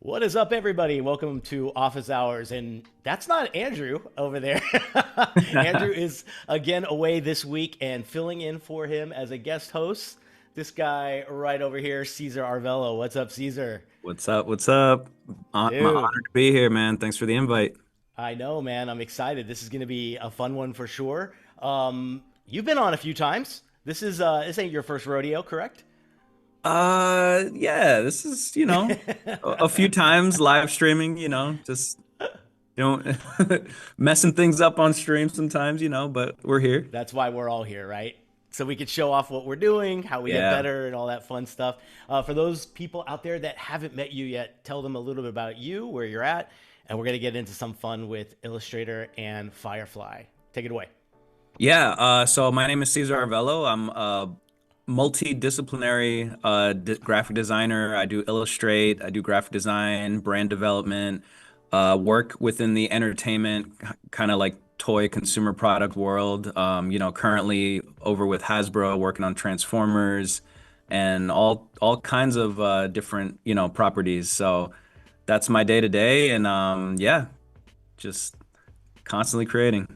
What is up, everybody? Welcome to Office Hours. And that's not Andrew over there. Andrew is again away this week and filling in for him as a guest host. This guy right over here, Cezar Arvelo. What's up, Cezar? What's up? What's up? I'm Dude, honored to be here, man. Thanks for the invite. I know, man. I'm excited. This is going to be a fun one for sure. You've been on a few times. This ain't your first rodeo, correct? Yeah, this is, a few times live streaming, just, you know, messing things up on stream sometimes, but we're here. That's why we're all here, right? So we could show off what we're doing, how we get Yeah. better, and all that fun stuff. For those people out there that haven't met you yet, tell them a little bit about you, where you're at, and we're going to get into some fun with Illustrator and Firefly. Take it away. Yeah, so my name is Cesar Arvelo. I'm a multidisciplinary graphic designer. I do illustrate, I do graphic design, brand development, work within the entertainment kind of like toy consumer product world. Currently over with Hasbro working on Transformers and all kinds of different, properties. So that's my day to day and yeah, just constantly creating.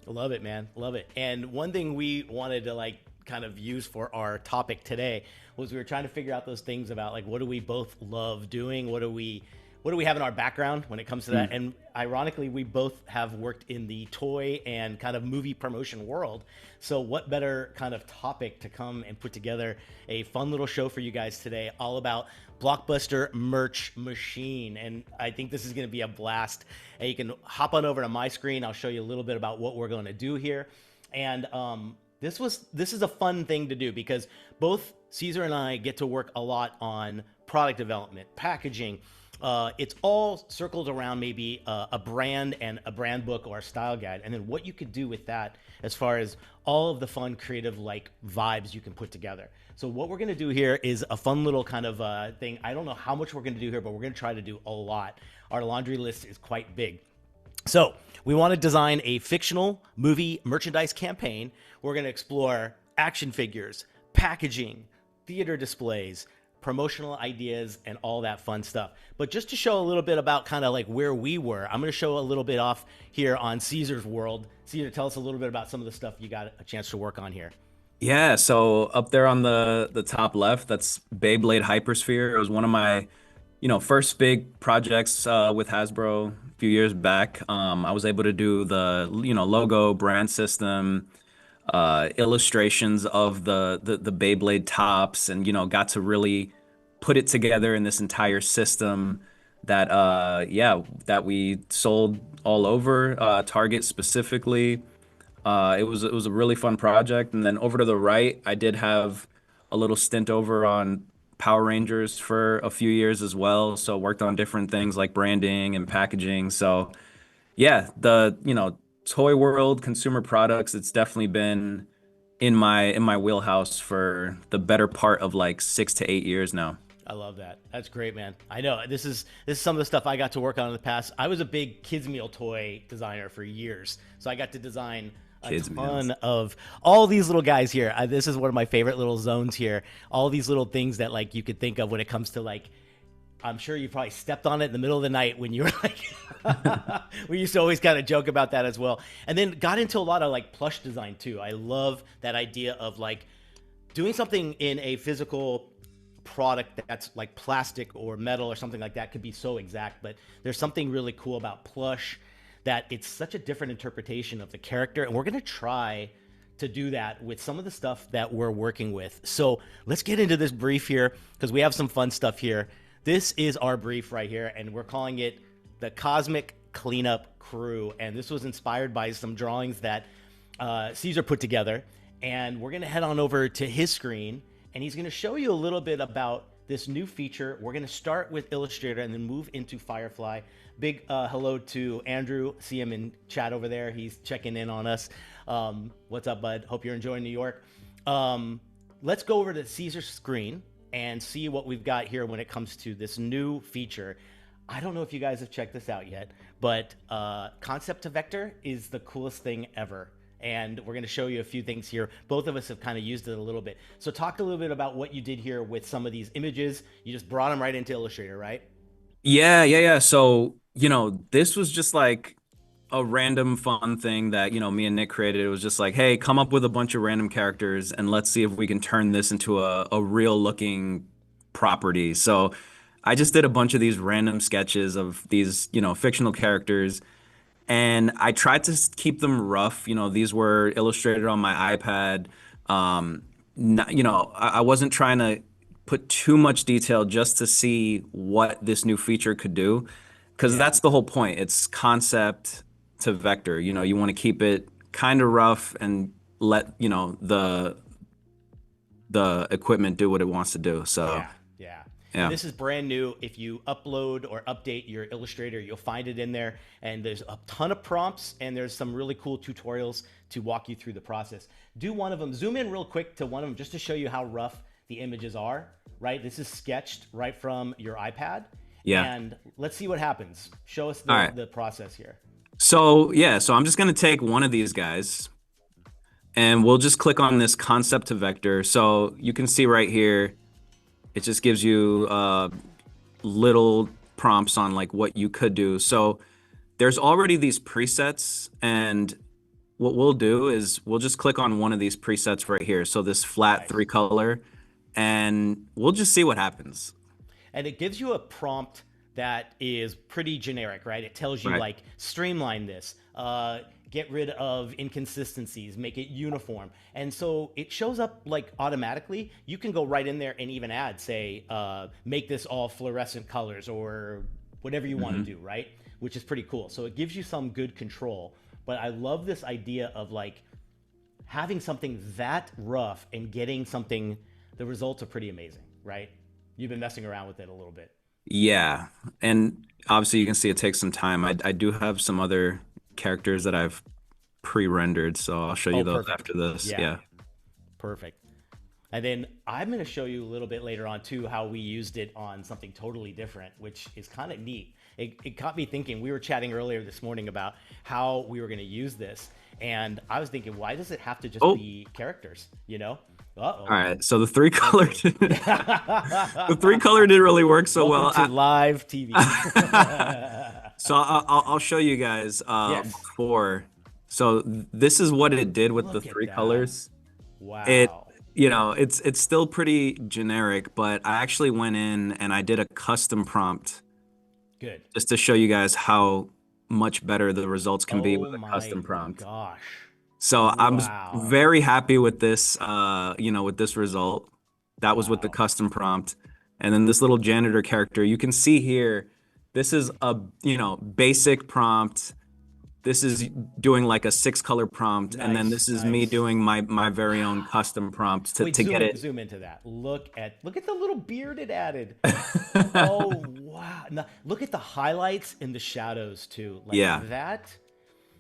Love it, man. Love it. And one thing we wanted to like kind of use for our topic today was we were trying to figure out those things about like what do we both love doing? What do we have in our background when it comes to that? And ironically, we both have worked in the toy and kind of movie promotion world. So what better kind of topic to come and put together a fun little show for you guys today, all about Blockbuster Merch Machine. And I think this is going to be a blast. And you can hop on over to my screen. I'll show you a little bit about what we're going to do here. And this is a fun thing to do because both Cesar and I get to work a lot on product development, packaging. It's all circled around maybe a brand and a brand book or a style guide, and then what you could do with that as far as all of the fun, creative like vibes you can put together. So what we're gonna do here is a fun little kind of thing. I don't know how much we're gonna do here, but we're gonna try to do a lot. Our laundry list is quite big. So we want to design a fictional movie merchandise campaign. We're going to explore action figures, packaging, theater displays, promotional ideas, and all that fun stuff. But just to show a little bit about kind of like where we were, I'm going to show a little bit off here on Caesar's world. Caesar, tell us a little bit about some of the stuff you got a chance to work on here. Yeah, so up there on the top left, that's Beyblade Hypersphere. It was one of my, first big projects with Hasbro a few years back. I was able to do the, logo, brand system, illustrations of the Beyblade tops, and got to really put it together in this entire system that that we sold all over Target specifically. It was a really fun project. And then over to the right, I did have a little stint over on Power Rangers for a few years as well. So worked on different things like branding and packaging. So yeah, the toy world, consumer products, it's definitely been in my wheelhouse for the better part of like 6 to 8 years now. I love that. That's great, man. I know this is some of the stuff I got to work on in the past. I was a big kids meal toy designer for years, so I got to design a Kids ton meals. of all these little guys here. This is one of my favorite little zones here. All these little things that like you could think of when it comes to like. I'm sure you probably stepped on it in the middle of the night when you were like, we used to always kind of joke about that as well. And then got into a lot of like plush design too. I love that idea of like doing something in a physical product that's like plastic or metal or something like that could be so exact, but there's something really cool about plush that it's such a different interpretation of the character, and we're going to try to do that with some of the stuff that we're working with. So let's get into this brief here because we have some fun stuff here. This is our brief right here, and we're calling it the Cosmic Cleanup Crew, and this was inspired by some drawings that Caesar put together, and we're going to head on over to his screen, and he's going to show you a little bit about this new feature. We're going to start with Illustrator and then move into Firefly. Big hello to Andrew. See him in chat over there. He's checking in on us. What's up, bud? Hope you're enjoying New York. Let's go over to Caesar's screen and see what we've got here when it comes to this new feature. I don't know if you guys have checked this out yet, but concept to vector is the coolest thing ever. And we're going to show you a few things here. Both of us have kind of used it a little bit. So talk a little bit about what you did here with some of these images. You just brought them right into Illustrator, right? Yeah. So, this was just like a random fun thing that, me and Nick created. It was just like, hey, come up with a bunch of random characters and let's see if we can turn this into a real looking property. So I just did a bunch of these random sketches of these, fictional characters. And I tried to keep them rough. These were illustrated on my iPad. I wasn't trying to put too much detail just to see what this new feature could do, because Yeah. that's the whole point. It's concept to vector. You want to keep it kind of rough and let, the equipment do what it wants to do. So, Yeah, yeah. And yeah. this is brand new. If you upload or update your Illustrator, you'll find it in there. And there's a ton of prompts, and there's some really cool tutorials to walk you through the process. Do one of them. Zoom in real quick to one of them just to show you how rough the images are, right? This is sketched right from your iPad. Yeah. And let's see what happens. Show us All right. the process here. So, yeah, so I'm just going to take one of these guys. And we'll just click on this concept to vector. So you can see right here, it just gives you little prompts on like what you could do. So there's already these presets, and what we'll do is we'll just click on one of these presets right here. So this flat Nice. three color, and we'll just see what happens. And it gives you a prompt that is pretty generic, right? It tells you Right. like streamline this, get rid of inconsistencies, make it uniform, and so it shows up like automatically. You can go right in there and even add, say, make this all fluorescent colors or whatever you want to Mhm. do, right? Which is pretty cool. So it gives you some good control. But I love this idea of like having something that rough and getting something. The results are pretty amazing, right? You've been messing around with it a little bit. Yeah. And obviously you can see it takes some time. I do have some other characters that I've pre-rendered, so I'll show you Oh, those perfect. after this. Yeah, Yeah. perfect. And then I'm going to show you a little bit later on too how we used it on something totally different, which is kind of neat. It got me thinking. We were chatting earlier this morning about how we were going to use this, and I was thinking, why does it have to just Oh, be characters? all Uh-oh. right. So the three Let's color, see. the three color didn't really work so Welcome well. to live TV. So I'll show you guys Yes. before. So this is what it did with the Look at three that. colors. It, Wow. it's still pretty generic, but I actually went in and I did a custom prompt Good. just to show you guys how much better the results can be with Oh a my custom prompt. gosh. So I'm Wow. very happy with this, with this result. That was with the Wow. custom prompt. And then this little janitor character, you can see here, this is a, basic prompt. This is doing like a six color prompt. And then Nice, this is me nice. doing my very own Wow. custom prompt to, Wait, to get it. zoom into that. Look at the little beard it added. Oh wow. Now, look at the highlights and the shadows too. Like Yeah.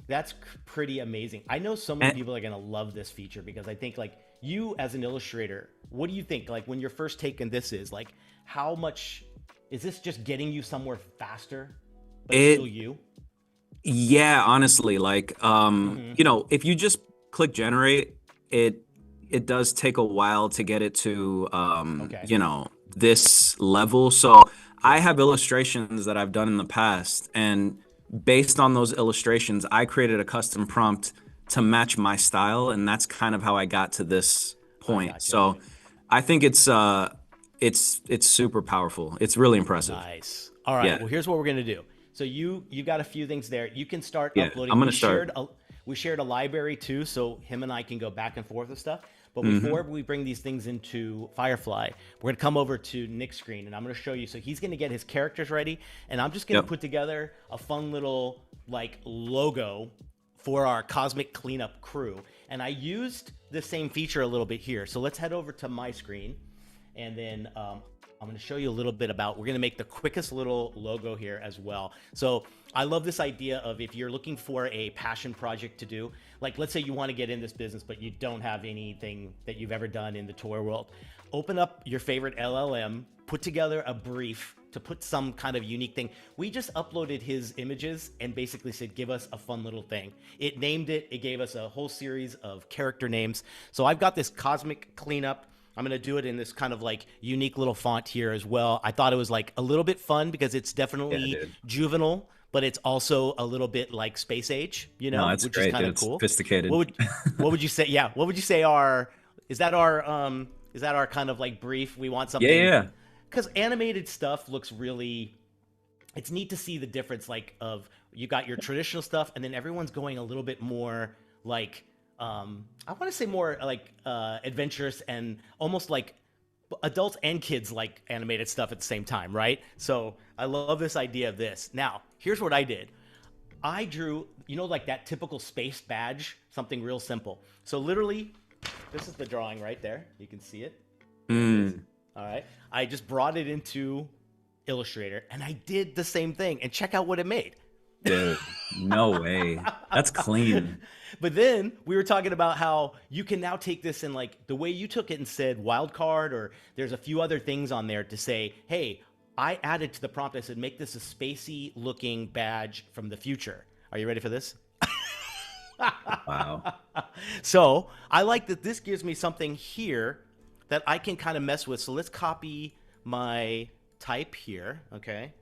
that's pretty amazing. I know so many And people are going to love this feature because I think like you as an illustrator, what do you think like when you're first taking this is like how much is this just getting you somewhere faster but it's still it, you? yeah, honestly, like, Mhm. if you just click generate, it it does take a while to get it to, Okay. this level. So I Yeah. have illustrations that I've done in the past, and based on those illustrations, I created a custom prompt to match my style, and that's kind of how I got to this I point. gotcha. So I think it's super powerful. It's really impressive. Nice. All right. Yeah, Well, here's what we're gonna do. So you got a few things there. You can start yeah. I'm uploading. gonna start. We shared a library too, so him and I can go back and forth with stuff. But before Hmm. we bring these things into Firefly, we're gonna come over to Nick's screen and I'm gonna show you. So he's gonna get his characters ready, and I'm just gonna Yep. put together a fun little like logo for our cosmic cleanup crew. And I used the same feature a little bit here. So let's head over to my screen, and then I'm going to show you a little bit about, we're going to make the quickest little logo here as well. So I love this idea of if you're looking for a passion project to do, like let's say you want to get in this business, but you don't have anything that you've ever done in the tour world, open up your favorite LLM, put together a brief to put some kind of unique thing. We just uploaded his images and basically said, give us a fun little thing. It named it, it gave us a whole series of character names. So I've got this cosmic cleanup I'm going to do it in this kind of like unique little font here as well. I thought it was like a little bit fun because it's Yeah, definitely dude. juvenile, but it's also a little bit like space age, No, it's which is great, kind dude. of It's cool. What sophisticated. would what would you say? Yeah, what would you say is that our kind of like brief? We want Yeah, yeah, something yeah. because animated stuff looks really, it's neat to see the difference like of you got your traditional stuff and then everyone's going a little bit more like I want to say more like adventurous and almost like adults and kids like animated stuff at the same time, right? So I love this idea of this. Now, here's what I did. I drew, like that typical space badge, something real simple. So literally, this is the drawing right there. You can see it. There it is. Mm, All right. I just brought it into Illustrator and I did the same thing and check out what it made. dude, no way. That's clean. But then we were talking about how you can now take this and like the way you took it and said wild card, or there's a few other things on there to say, hey, I added to the prompt. I said, make this a spacey looking badge from the future. Are you ready for this? Wow. So I like that this gives me something here that I can kind of mess with. So let's copy my type here, okay?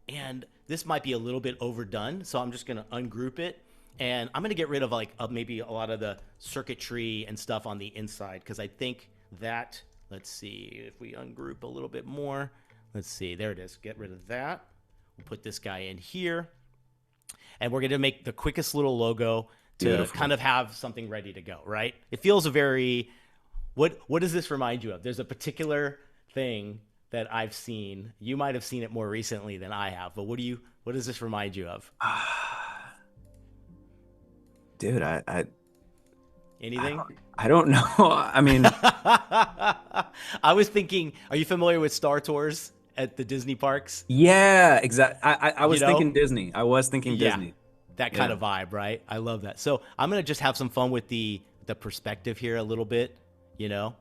And this might be a little bit overdone, so I'm just gonna ungroup it. And I'm gonna get rid of like maybe a lot of the circuitry and stuff on the inside, because I think that, let's see, if we ungroup a little bit more, let's see, there it is, get rid of that. We'll put this guy in here. And we're gonna make the quickest little logo to Beautiful. kind of have something ready to go, right? It feels a very, what does this remind you of? There's a particular thing that I've seen. You might have seen it more recently than I have, but what does this remind you of? Dude, Anything? I don't know. I mean, I was thinking, are you familiar with Star Tours at the Disney parks? yeah, exactly. I You was know? thinking Disney. I was thinking Yeah. Disney. That kind Yeah. of vibe, right? I love that. So I'm gonna just have some fun with the perspective here a little bit, you know?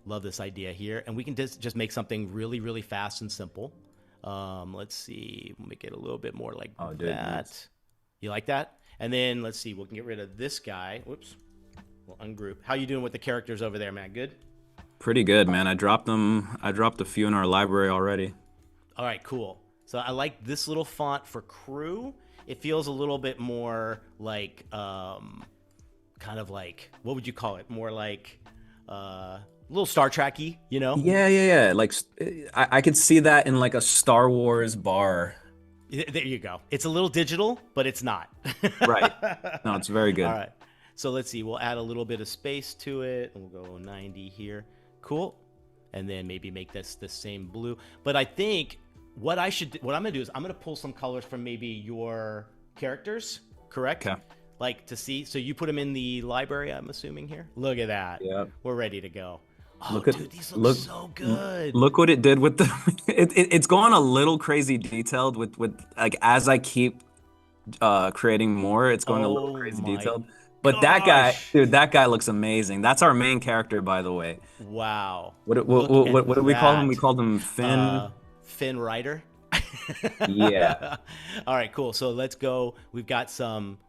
Love this idea here. And we can just make something really, really fast and simple. Let's see, we'll make it a little bit more like Oh, dude, that. nice. You like that? And then let's see, we can get rid of this guy. Whoops. We'll ungroup. How you doing with the characters over there, man? Good? Pretty good, man. I dropped them. I dropped a few in our library already. All right, cool. So I like this little font for crew. It feels a little bit more like, kind of like, what would you call it? More like a little Star Trek-y, you know? Yeah, yeah, yeah. Like I could see that in like a Star Wars bar. There you go. It's a little digital, but it's not. Right. No, it's very All good. right. So let's see. We'll add a little bit of space to it. And we'll go 90 here. Cool. And then maybe make this the same blue. But I think what I'm going to do is I'm going to pull some colors from maybe your characters, correct? Okay. Like to see. So you put them in the library, I'm assuming here. Look at that. Yeah. We're ready to go. Oh, Look at dude, these look so l- good. look what it did with the it's going a little crazy detailed with like as I keep creating more, it's going a little Oh crazy my detailed. But that guy, gosh. dude, that guy looks amazing. That's our main character, by the way. Wow. What what Look what, at what do we call him? We that. called him Finn. Finn Rider. Yeah. All right, cool. So let's go. We've got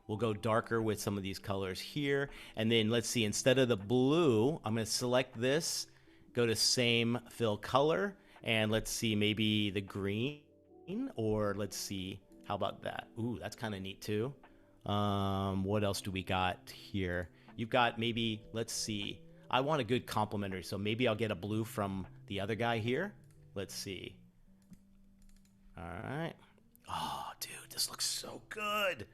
we'll go darker with some of these colors here. And then let's see, instead of the blue, I'm going to select this, go to same fill color, and let's see, maybe the green, or let's see, how about that? Ooh, that's kind of neat too. What else do we got here? You've got maybe, let's see, I want a good complementary, so maybe I'll get a blue from the other guy here. Let's see. All right. Oh, dude, this looks so good.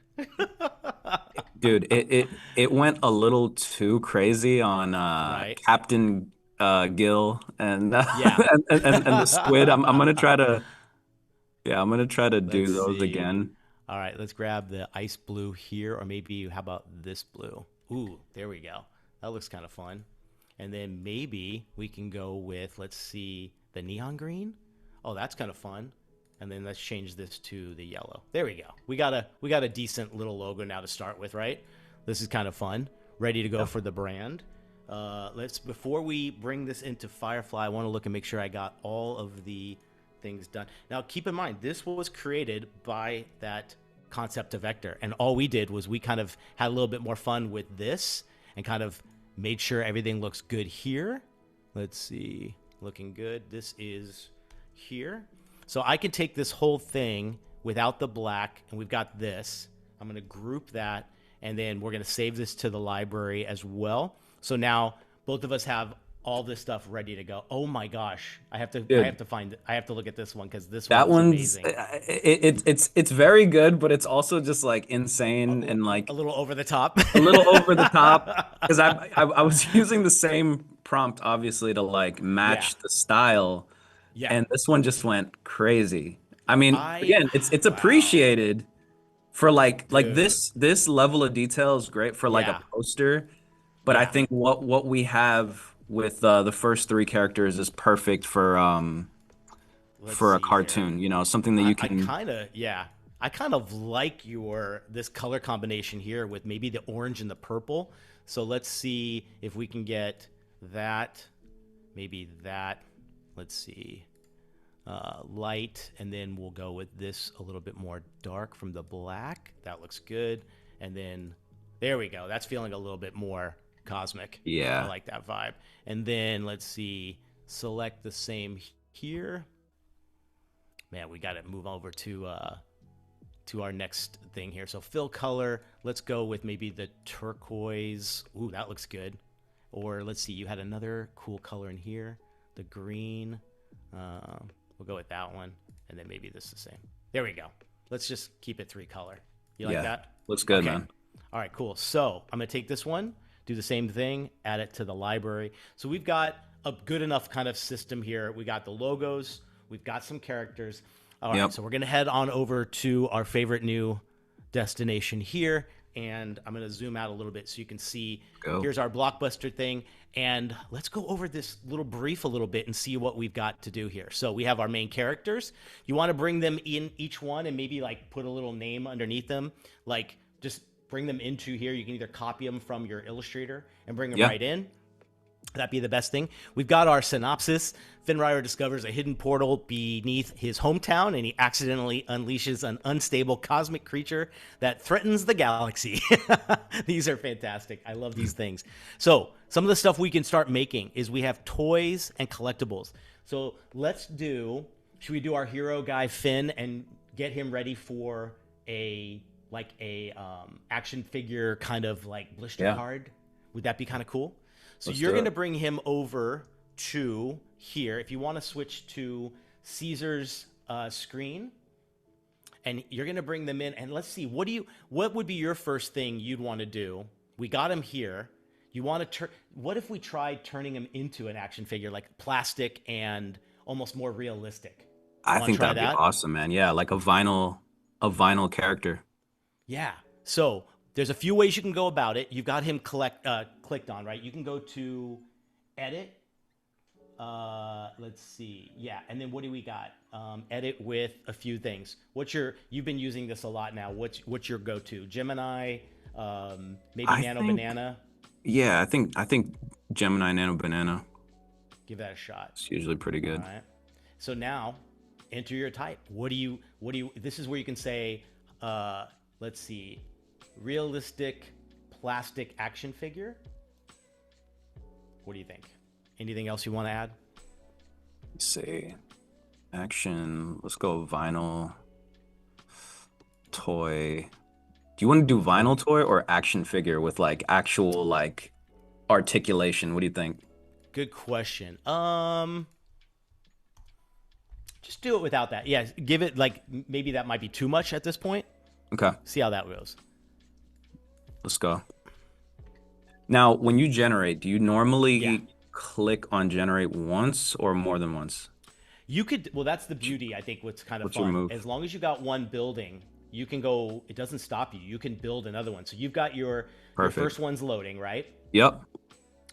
Dude, it went a little too crazy on Right? Captain Gill and, Yeah. and the squid. I'm gonna try to yeah, I'm gonna try to Let's do those see. again. All right, let's grab the ice blue here, or maybe how about this blue? Ooh, there we go. That looks kind of fun. And then maybe we can go with, let's see, the neon green. Oh, that's kind of fun. And then let's change this to the yellow. There we go. We got a decent little logo now to start with, right? This is kind of fun. Ready to go for the brand. Before we bring this into Firefly, I want to look and make sure I got all of the things done. Now, keep in mind, this was created by that concept to vector, and all we did was we kind of had a little bit more fun with this and kind of made sure everything looks good here. Let's see. Looking good. This is here. So I can take this whole thing without the black, and we've got this. I'm going to group that, and then we're going to save this to the library as well. So now both of us have all this stuff ready to go. Oh my gosh. I have to Dude, look at this one because this one that is one's amazing. it's very good, but it's also just like insane and A like little over the top. a little over the top because I was using the same prompt obviously to like Yeah. match the style, Yeah. and this one just went crazy. I mean, I again, it's wow. appreciated for like Dude. this level of detail is great for like a Yeah. poster, but I Yeah. think what we have with the first three characters is perfect Let's for a see here. cartoon, you know, something that you I can. kind of, yeah. I kind of like your this color combination here with maybe the orange and the purple. So let's see if we can get that, maybe that. Let's see, light, and then we'll go with this a little bit more dark from the black. That looks good. And then there we go. That's feeling a little bit more cosmic. I Yeah. like that vibe. And then let's see, select the same here. Man, we got to move over to our next thing here. So fill color. Let's go with maybe the turquoise. Ooh, that looks good. Or let's see, you had another cool color in here, the green. We'll go with that one, and then maybe this is the same. There we go. Let's just keep it 3-color. You like Yeah. that? Looks good, Okay. man. All right, cool. So I'm gonna take this one, do the same thing, add it to the library. So we've got a good enough kind of system here. We got the logos, we've got some characters. All right, Yep. so we're gonna head on over to our favorite new destination here, and I'm gonna zoom out a little bit so you can see. Go. Here's our blockbuster thing, and let's go over this little brief a little bit and see what we've got to do here. So we have our main characters. You want to bring them in each one and maybe like put a little name underneath them, like just bring them into here. You can either copy them from your Illustrator and bring them Yeah. right in. That'd be the best thing. We've got our synopsis. Finryer discovers a hidden portal beneath his hometown, and he accidentally unleashes an unstable cosmic creature that threatens the galaxy. These are fantastic. I love these things. So some of the stuff we can start making is we have toys and collectibles. So should we do our hero guy Finn and get him ready for a action figure kind of like blister Yeah. card? Would that be kind of cool? So Let's you're do going to it. bring him over to here. If you want to switch to Cezar's screen, and you're going to bring them in. And let's see, what would be your first thing you'd want to do? We got him here. You want to turn? What if we tried turning him into an action figure, like plastic and almost more realistic? I Want to think try that'd be that? awesome, man. Yeah, like a vinyl character. Yeah. So there's a few ways you can go about it. You've got him clicked on, right? You can go to edit. Let's see. Yeah. And then what do we got? Edit with a few things. You've been using this a lot now. What's your go-to? Gemini, maybe I Nano think Banana. yeah, I think Gemini Nano Banana Give that a shot. is usually pretty All good. right. So now enter your type. This is where you can say, let's see, realistic plastic action figure. What do you think? Anything else you want to add? Let's see. Action. Let's go vinyl toy. Do you want to do vinyl toy or action figure with like actual like articulation? What do you think? Good question. Just do it without that. Yeah, give it like maybe that might be too much at this point. Okay, See how that goes. let's go. Now, when you generate, do you Yeah. normally click on generate once or more than once? Well, that's the beauty, I think, what's kind of What's your fun. move? As long as you got one building, you can go, it doesn't stop you. You can build another one. So you've got your Perfect. first one's loading, right? Yep.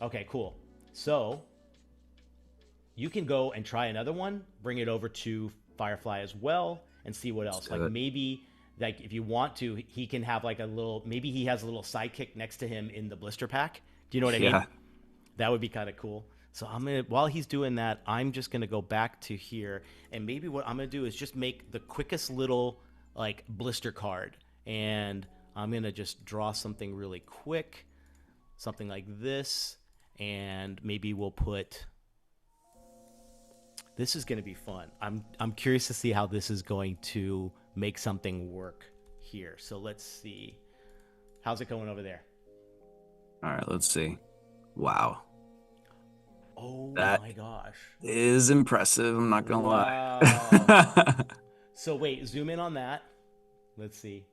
Okay, cool. So you can go and try another one, bring it over to Firefly as well, and see what else. do Like it. maybe, like if you want to, he can have like maybe he has a little sidekick next to him in the blister pack. Do you know what I mean? Yeah. That would be kind of cool. So while he's doing that, I'm just gonna go back to here, and maybe what I'm gonna do is just make the quickest little like blister card, and I'm gonna just draw something really quick, something like this, and maybe we'll put This is going to be fun. I'm curious to see how this is going to make something work here. So let's see. How's it going over there? All right, let's see. Wow. Oh That my gosh. is impressive. I'm not gonna Wow. lie. So wait, zoom in on that. Let's see.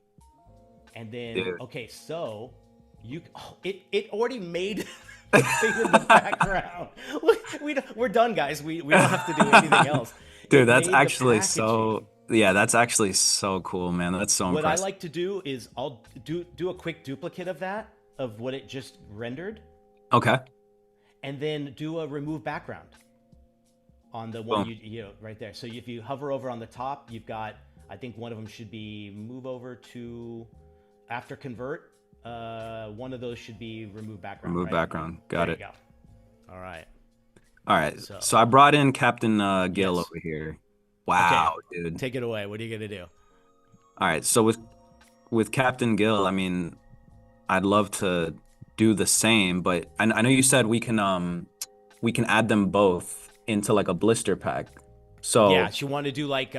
And then, Dude. okay, so it already made the thing in the background. We're done, guys. We don't have to do anything else. Dude, It that's made the actually packaging. so, yeah, that's actually so cool, man. That's so What I impressive. like to do is I'll do a quick duplicate of that, of what it just rendered, Okay. and then do a remove background on the one Boom. you know right there. So if you hover over on the top, you've got, I think one of them should be move over to after convert. One of those should be remove background, Remove right? background. There Got you it. go. All right. All right. So So I brought in Captain Gill yes. over here. Okay. Wow, dude. Take it away. What are you gonna do? All right. So with Captain Gill, I mean, I'd love to do the same, but I know you said we can add them both into like a blister pack. Yeah. So She want to do like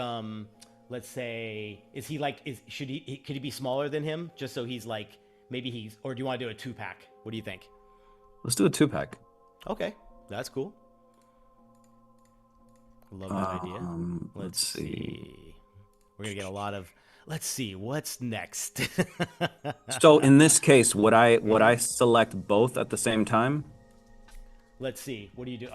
let's say, is he like, is should he could he be smaller than him just so he's like, maybe he's, or do you want to do a 2 pack? What do you think? let's do a 2 pack. Okay, that's cool. Love that idea. Let's Let's see. see. We're gonna get a lot of. Let's see what's next. So in this case, would I select both at the same time? Let's see. What do you do?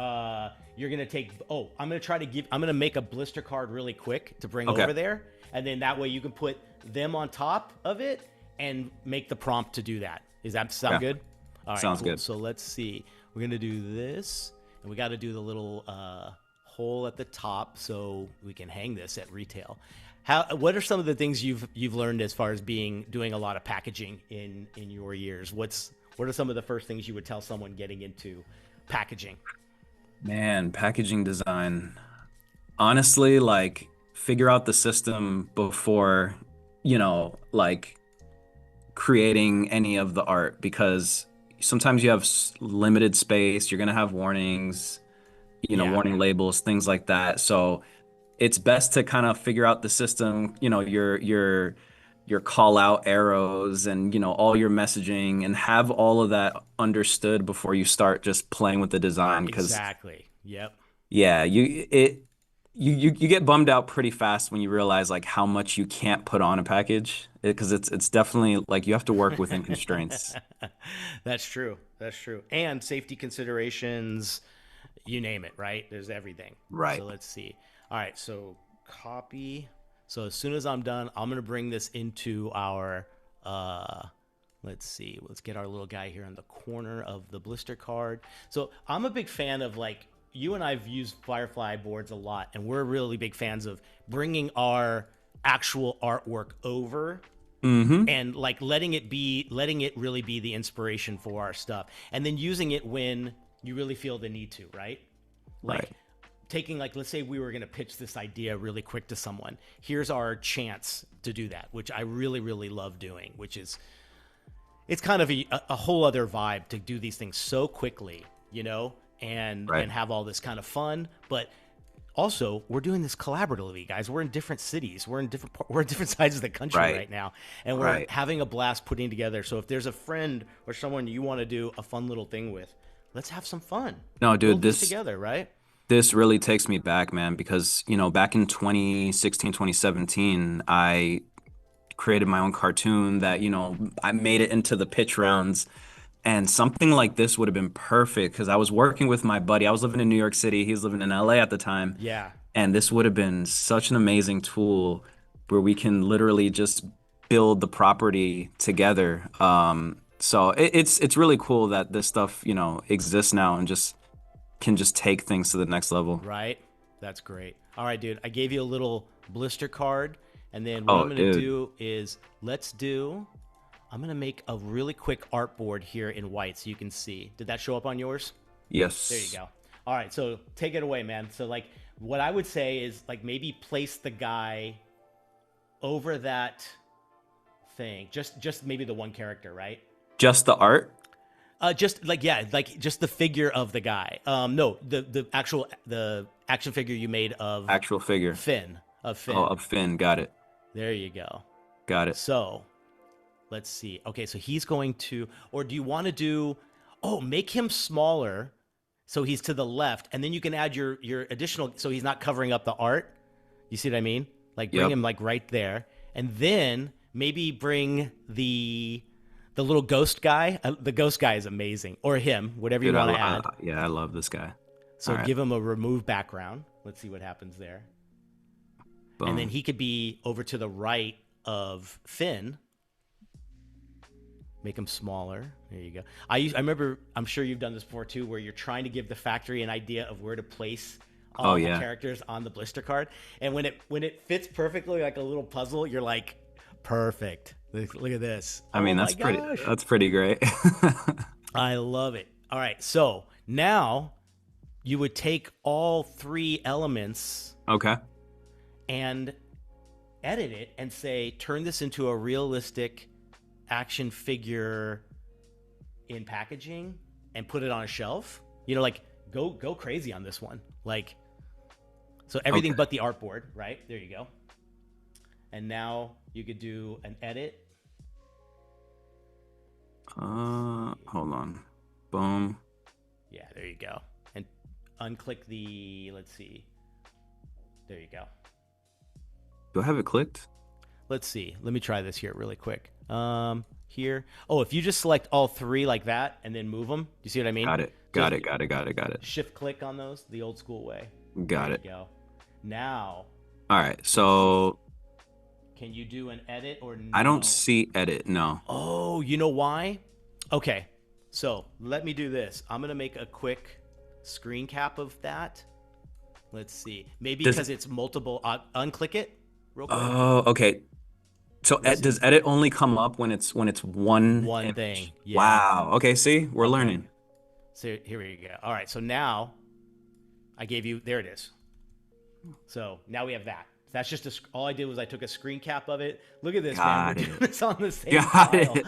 You're gonna take. Oh, I'm gonna try to give. I'm gonna make a blister card really quick to bring Okay. over there, and then that way you can put them on top of it and make the prompt to do that. Does that sound Yeah. good? All right, Sounds cool. good. So let's see. We're gonna do this, and we got to do the little hole at the top so we can hang this at retail. How? What are some of the things you've learned as far as doing a lot of packaging in your years? What are some of the first things you would tell someone getting into packaging? Man, packaging design. Honestly, like figure out the system before, like creating any of the art because sometimes you have limited space, you're gonna have warnings, Yeah, warning labels, things like that. So it's best to kind of figure out the system, your call out arrows and all your messaging and have all of that understood before you start just playing with the design because exactly. Yep. yeah, you get bummed out pretty fast when you realize like how much you can't put on a package because it's definitely like you have to work within constraints. That's true. That's true. And safety considerations, you name it, right? There's everything. Right. So let's see. All right. So copy. So as soon as I'm done, I'm going to bring this into our, let's see, let's get our little guy here in the corner of the blister card. So I'm a big fan of like, you and I've used Firefly boards a lot, and we're really big fans of bringing our actual artwork over Mm-hmm. and like letting it really be the inspiration for our stuff, and then using it when you really feel the need to, right? Like Right. taking, like, let's say we were going to pitch this idea really quick to someone. Here's our chance to do that, which I really really love doing, which is, it's kind of a whole other vibe to do these things so quickly, Right. and have all this kind of fun. But also, we're doing this collaboratively, guys. We're in different cities. We're in different sides of the country Right. right now, and we're Right. having a blast putting together. So if there's a friend or someone you want to do a fun little thing with, let's have some fun. No, dude, Build this this together, right? this really takes me back, man, because back in 2016, 2017, I created my own cartoon that, I made it into the pitch rounds. And something like this would have been perfect because I was working with my buddy. I was living in New York City. He was living in LA at the time. Yeah. And this would have been such an amazing tool where we can literally just build the property together. So it's really cool that this stuff, exists now and just can just take things to the next level. Right? That's great. All right, dude. I gave you a little blister card. And then what I'm Oh, going to dude. do is I'm going to make a really quick artboard here in white so you can see. Did that show up on yours? There you Yes. go. All right. So take it away, man. So, like, what I would say is, like, maybe place the guy over that thing. Just maybe the one character, right? Just the art? Just like, yeah, like just the figure of the guy. No, the action figure you made of Actual figure. Finn. Of Oh, Finn. of Finn. Got it. There you go. Got it. So let's see. Okay, so he's going to, or do you want to do, oh, make him smaller so he's to the left, and then you can add your additional, so he's not covering up the art. You see what I mean? Like bring Yep. him like right there, and then maybe bring the little ghost guy. The ghost guy is amazing, or him, whatever you Dude, want to add. yeah, I love this guy. So All right. give him a remove background. Let's see what happens there. And then Boom. he could be over to the right of Finn. Make him smaller. There you go. I remember, I'm sure you've done this before too, where you're trying to give the factory an idea of where to place Oh all the yeah. characters on the blister card. And when it fits perfectly like a little puzzle, you're like, perfect. Look at this. I Oh mean, my gosh. that's pretty great. I love it. All right. So now you would take all three elements Okay. and edit it and say, turn this into a realistic action figure in packaging and put it on a shelf. You know, like go crazy on this one. Like, so everything Okay. but the artboard, right? There you go. And now you could do an edit. Hold on. Boom. Yeah, there you go. And unclick the, let's see. There you go. Do I have it clicked? Let's see. Let me try this here really quick. Here. Oh, if you just select all three like that and then move them, you see what I mean? Got it. Got it. Got it. Got it. Got it. Shift click on those the old school way. Got There it. you go. Now, All right. So can you do an edit or no? I don't see edit. No. Oh, you know why? Okay. So let me do this. I'm going to make a quick screen cap of that. Let's see. Maybe Does- because it's multiple. Unclick it real quick. Oh, okay. So does edit only come up when it's one One image? thing. Yeah. Wow. Okay. See, we're Okay. learning. So here we go. All right. So now I gave you, there it is. So now we have that. That's just all I did was I took a screen cap of it. Look at this, man. Got We're it. doing this on the same Got file. it.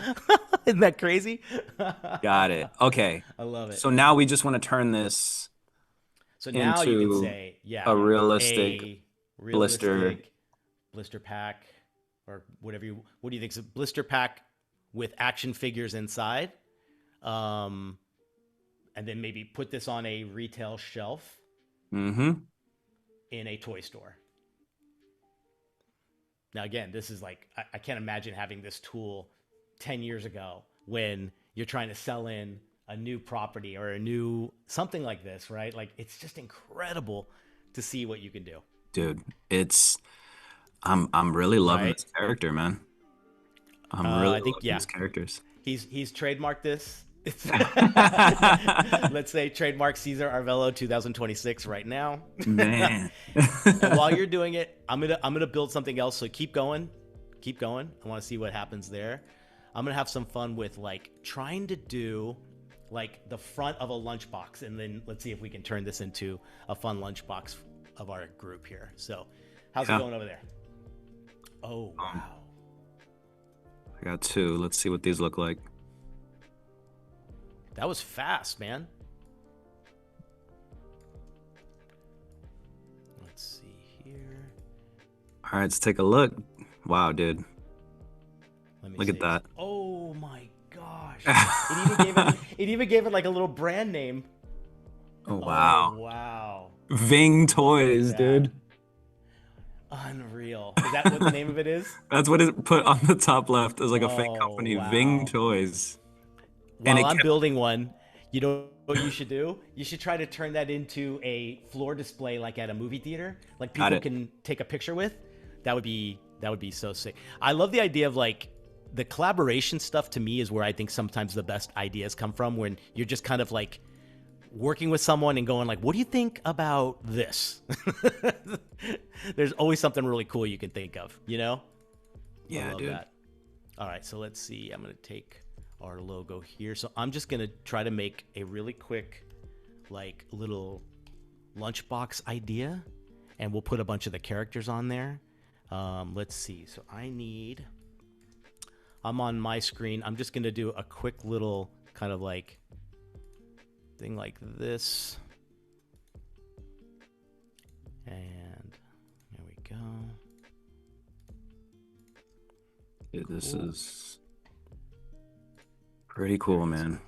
Isn't that crazy? Got it. Okay. I love it. So now we just want to turn this So now you can into say, yeah, a realistic a blister. blister pack, or whatever you. What do you think? So blister pack with action figures inside, and then maybe put this on a retail shelf Mm-hmm. in a toy store. Now, again, this is like I can't imagine having this tool 10 years ago when you're trying to sell in a new property or a new something like this, right? Like it's just incredible to see what you can do. Dude, I'm really loving Right? this character, man. I'm really I think loving these characters. He's trademarked this. Let's say trademark Cezar Arvelo 2026 right now. Man. And while you're doing it, I'm gonna build something else. So keep going. I want to see what happens there. I'm gonna have some fun with like trying to do like the front of a lunchbox, and then let's see if we can turn this into a fun lunchbox of our group here. So, how's it going over there? Oh wow. I got two. Let's see what these look like. That was fast, man. Let's see here. All right, let's take a look. Wow, dude. Let me Look see. at that. Oh my gosh. It even gave it like a little brand name. Oh, wow. Oh, wow. Ving Toys, that. dude. Unreal. Is that what the name of it is? That's what it put on the top left as like a fake Oh, company, wow. Ving Toys. While I'm building one, you know what you should do? You should try to turn that into a floor display like at a movie theater. Like people can take a picture with. That would be so sick. I love the idea of like the collaboration stuff. To me is where I think sometimes the best ideas come from, when you're just kind of like working with someone and going like, what do you think about this? There's always something really cool you can think of, you know? Yeah, I love dude. that. All right, so let's see. I'm going to take our logo here. So I'm just going to try to make a really quick like little lunchbox idea, and we'll put a bunch of the characters on there. Let's see. So I'm on my screen. I'm just going to do a quick little kind of like thing like this. And there we go. Dude, this Cool. is pretty cool, man.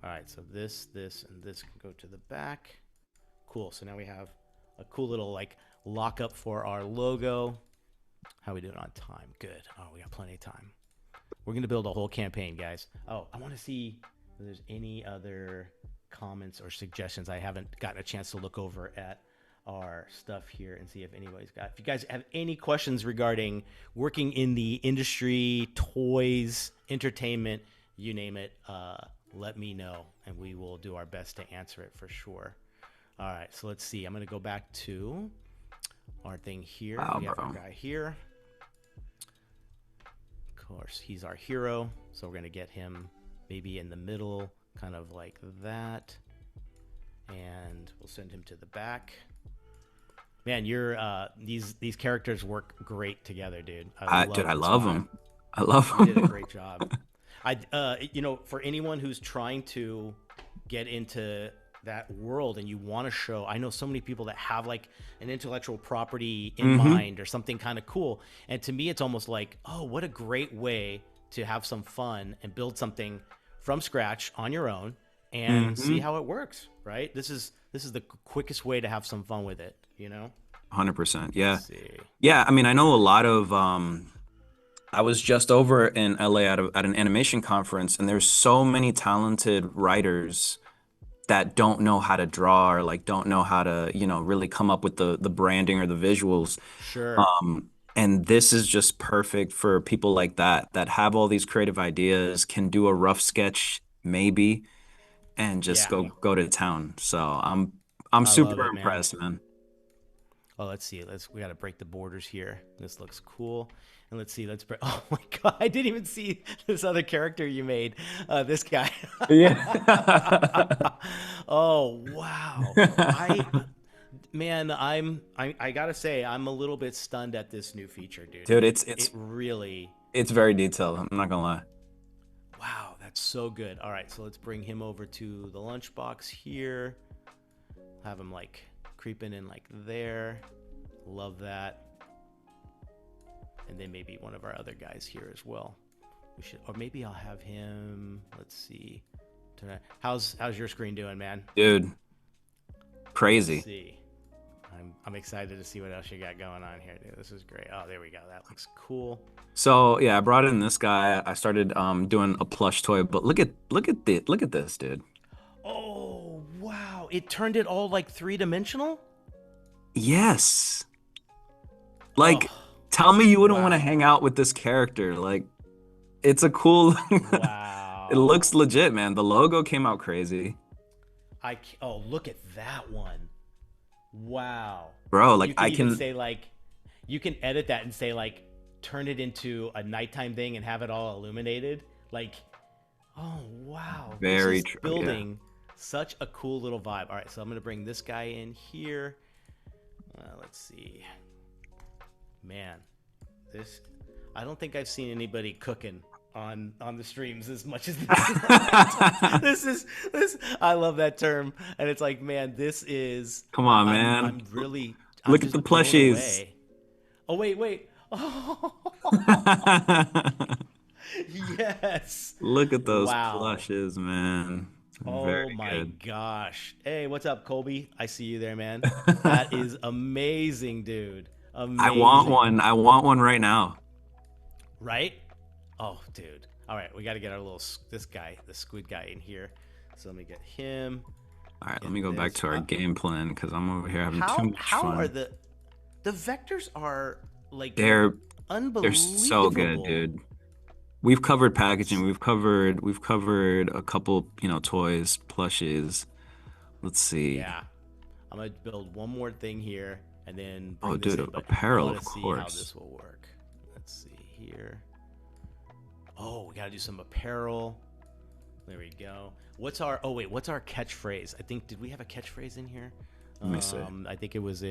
All right, so this, and this can go to the back. Cool. So now we have a cool little like lockup for our logo. How are we doing on time? Good. Oh, we got plenty of time. We're gonna build a whole campaign, guys. Oh, I want to see if there's any other comments or suggestions. I haven't gotten a chance to look over at our stuff here and see if anybody's got. If you guys have any questions regarding working in the industry, toys, entertainment, you name it, let me know, and we will do our best to answer it for sure. All right, so let's see. I'm gonna go back to our thing here. Wow, We have bro. our guy here. Of course, he's our hero, so we're gonna get him maybe in the middle, kind of like that, and we'll send him to the back. Man, you're these characters work great together, dude. I love Dude, I this love vibe. him. I love You did a him. great job. For anyone who's trying to get into that world and you want to show, I know so many people that have like an intellectual property in mind or something kind of cool. And to me, it's almost like, oh, what a great way to have some fun and build something from scratch on your own and see how it works, right? This is the quickest way to have some fun with it, 100%. Yeah. Let's see. Yeah, I mean, I know a lot of I was just over in LA at an animation conference, and there's so many talented writers that don't know how to draw or like don't know how to, really come up with the branding or the visuals. Sure. And this is just perfect for people like that have all these creative ideas, can do a rough sketch maybe, and just Yeah. go to town. So I'm I love super it, man. impressed, man. Oh, let's see. We got to break the borders here. This looks cool. And let's see. Let's break. Oh my god! I didn't even see this other character you made. This guy. Yeah. Oh wow! I gotta say I'm a little bit stunned at this new feature, dude. Dude, It really. it's very detailed. I'm not gonna lie. Wow, that's so good. All right, so let's bring him over to the lunchbox here. Have him like creeping in like there. Love that. And then maybe one of our other guys here as well. We should, or maybe I'll have him. Let's see. How's your screen doing, man? Dude, Let's crazy. see. I'm excited to see what else you got going on here, dude. This is great. Oh, there we go. That looks cool. So yeah, I brought in this guy. I started doing a plush toy, but look at this, dude. Oh wow! It turned it all like 3-dimensional. Yes. Like, Oh tell me you wouldn't want to wow! hang out with this character. Like, it's a cool. It Wow! looks legit, man. The logo came out crazy, Oh, look at that one. Wow. bro. Like, You can even say like, you can edit that and say like, turn it into a nighttime thing and have it all illuminated. Like, oh wow, this very is true. Yeah. building such a cool little vibe. All right, so I'm gonna bring this guy in here. Let's see. Man, I don't think I've seen anybody cooking on the streams as much as this. I love that term, and it's like, man, this is. Come on, I'm man. really. I'm Look at the just blown plushies. away. Oh wait. Oh yes. Look at those Wow. plushes, man. Oh Very my good. gosh. Hey, what's up, Colby? I see you there, man. That is amazing, dude. I want Amazing. one. I want one right now. Right? Oh, dude. All right, we got to get our this guy, the squid guy in here. So let me get him. All right, let Get me go back this. to our game plan because I'm over here having too much How are fun. the vectors are like They're they're so good, unbelievable. dude. We've covered packaging. We've covered a couple, toys, plushes. Let's see. Yeah. I'm going to build one more thing here and then Oh, bring this dude, in, but I apparel, want of to see how course. this will work. Let's see here. Oh, we got to do some apparel. There we go. What's our catchphrase? I think, did we have a catchphrase in here? Let me see. I think it was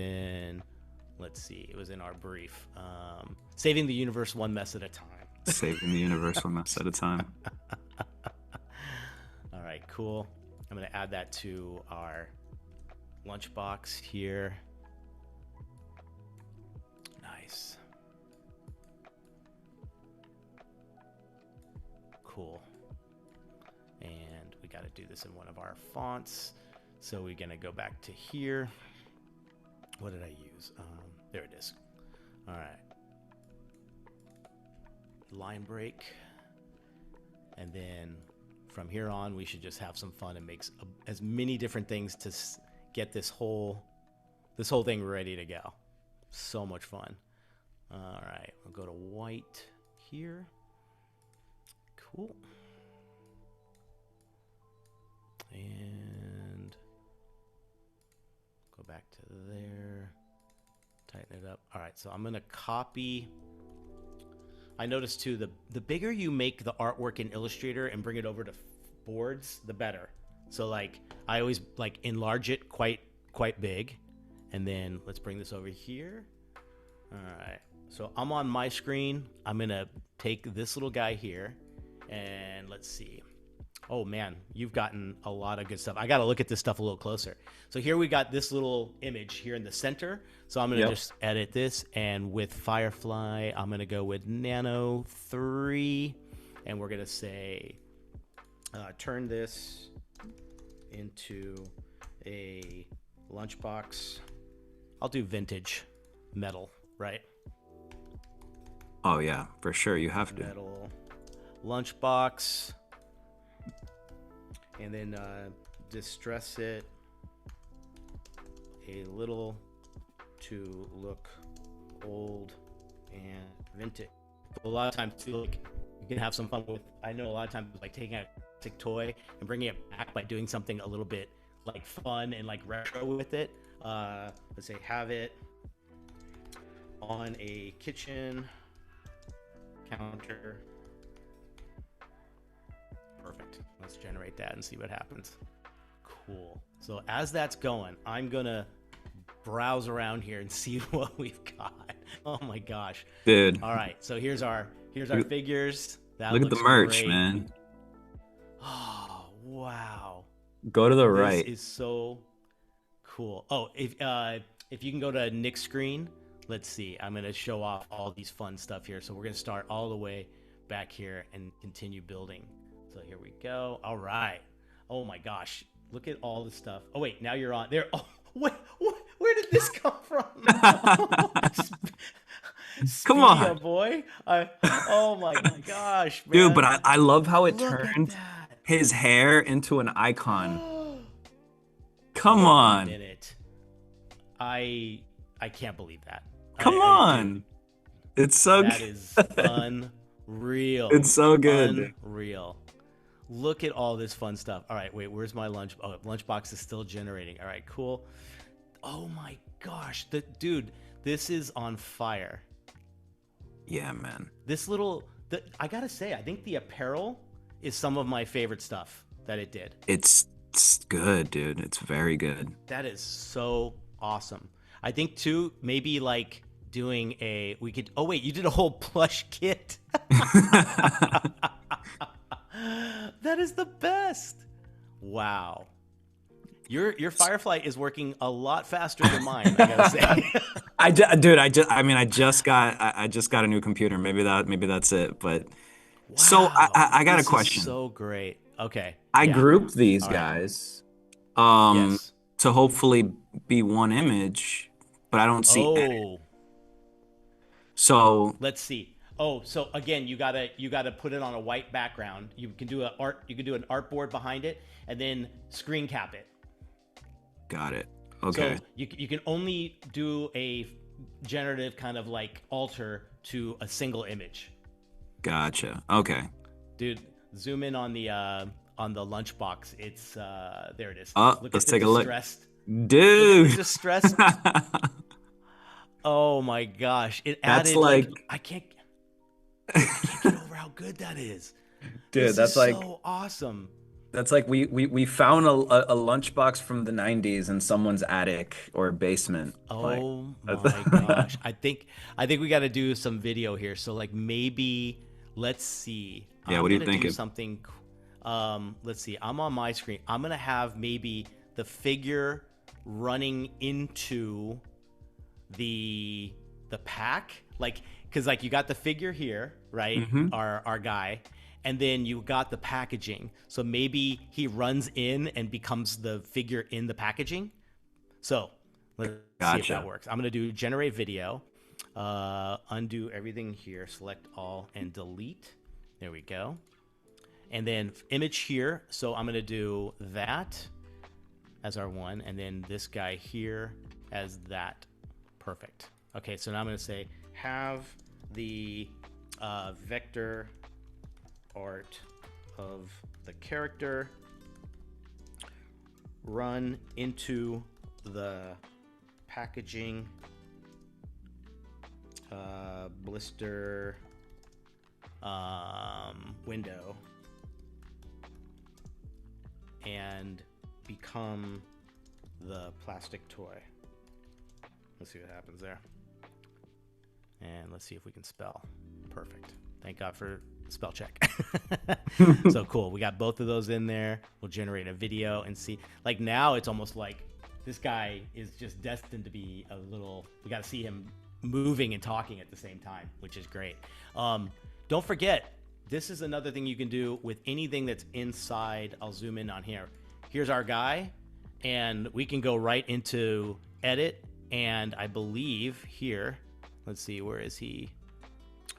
let's see, it was in our brief. Saving the universe one mess at a time. Saving the universe one mess at a time. All right, cool. I'm going to add that to our lunchbox here. Nice. Cool. And we got to do this in one of our fonts. So we're going to go back to here. What did I use? There it is. All right. Line break. And then from here on, we should just have some fun and make as many different things to get this whole thing ready to go. So much fun. All right, we'll go to white here. Cool. And go back to there. Tighten it up. All right, so I'm gonna copy. I noticed too, the bigger you make the artwork in Illustrator and bring it over to boards, the better. So like I always like enlarge it quite big, and then let's bring this over here. All right, so I'm on my screen. I'm gonna take this little guy here, and let's see. Oh man, you've gotten a lot of good stuff. I got to look at this stuff a little closer. So here we got this little image here in the center. So I'm going to just edit this, and with Firefly, I'm going to go with Nano 3, and we're going to say, turn this into a lunchbox. I'll do vintage metal, right? Oh yeah, for sure. You have to. Metal lunchbox. And then distress it a little to look old and vintage. A lot of times too, like, you can have some fun with. I know a lot of times like taking a classic toy and bringing it back by doing something a little bit like fun and like retro with it. Let's say have it on a kitchen counter. Perfect. Let's generate that and see what happens. Cool. So as that's going, I'm gonna browse around here and see what we've got. Oh my gosh, dude! All right, so here's our figures. That look at the merch, great. Man. Oh wow! Go to the right. This is so cool. Oh, if you can go to Nick's screen, let's see. I'm gonna show off all these fun stuff here. So we're gonna start all the way back here and continue building. So here we go. All right. Oh my gosh. Look at all this stuff. Oh wait, now you're on there. Oh wait, where did this come from? Come on, boy. Oh my gosh, man. Dude, but I love how it turned his hair into an icon. Come on. Wait a minute. I can't believe that. Come on. It's so good. That is unreal. It's so good. Unreal. Look at all this fun stuff. All right, wait, where's my lunch? Oh, lunchbox is still generating. All right, cool. Oh my gosh, dude, this is on fire. Yeah, man. This I gotta say, I think the apparel is some of my favorite stuff that it did. It's good, dude. It's very good. That is so awesome. I think too, maybe like doing oh wait, you did a whole plush kit. That is the best. Wow. Your Firefly is working a lot faster than mine, I gotta say. I just got a new computer. Maybe that's it. But wow, so I got a question. Is so great. Okay. I grouped these guys to hopefully be one image, but I don't see edit. So let's see. Oh, so again, you gotta put it on a white background. You can do an artboard behind it, and then screen cap it. Got it. Okay. So you can only do a generative kind of like alter to a single image. Gotcha. Okay. Dude, zoom in on the lunchbox. It's there it is. Let's take a look. Dude. Distressed. Oh my gosh! It added that's like I can't get over how good that is. Dude, this that's is like so awesome. That's like we found a lunchbox from the 90s in someone's attic or basement. Oh my gosh. I think we got to do some video here. So like maybe let's see. Yeah, what are you thinking? Something let's see. I'm on my screen. I'm going to have maybe the figure running into the the pack, like, because like you got the figure here, right? Mm-hmm. Our guy, and then you got the packaging. So maybe he runs in and becomes the figure in the packaging. So let's see if that Gotcha. works. I'm gonna do generate video, undo everything here, select all, and delete. There we go. And then image here. So I'm gonna do that as our one, and then this guy here as that. Perfect. Okay, so now I'm gonna say have the vector art of the character run into the packaging blister window and become the plastic toy. Let's see what happens there. And let's see if we can spell. Perfect. Thank God for spell check. So cool. We got both of those in there. We'll generate a video and see. Like now it's almost like this guy is just destined to be a little, we got to see him moving and talking at the same time, which is great. Don't forget, this is another thing you can do with anything that's inside. I'll zoom in on here. Here's our guy, and we can go right into edit. And I believe here, let's see, where is he?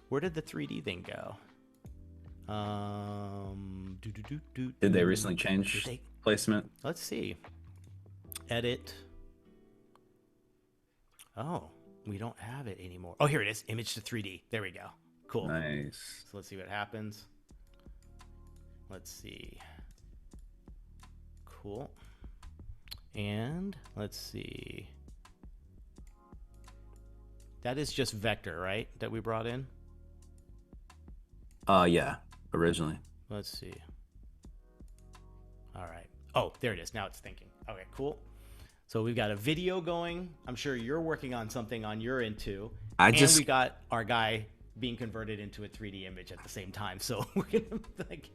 Where did the 3D thing go? Did they recently change placement? Let's see. Edit. Oh, we don't have it anymore. Oh, here it is. Image to 3D. There we go. Cool. Nice. So let's see what happens. Let's see. Cool. And let's see. That is just vector, right? That we brought in? Yeah, originally. Let's see. All right. Oh, there it is. Now it's thinking. Okay, cool. So we've got a video going. I'm sure you're working on something on your end too. And we got our guy being converted into a 3D image at the same time. So we're gonna like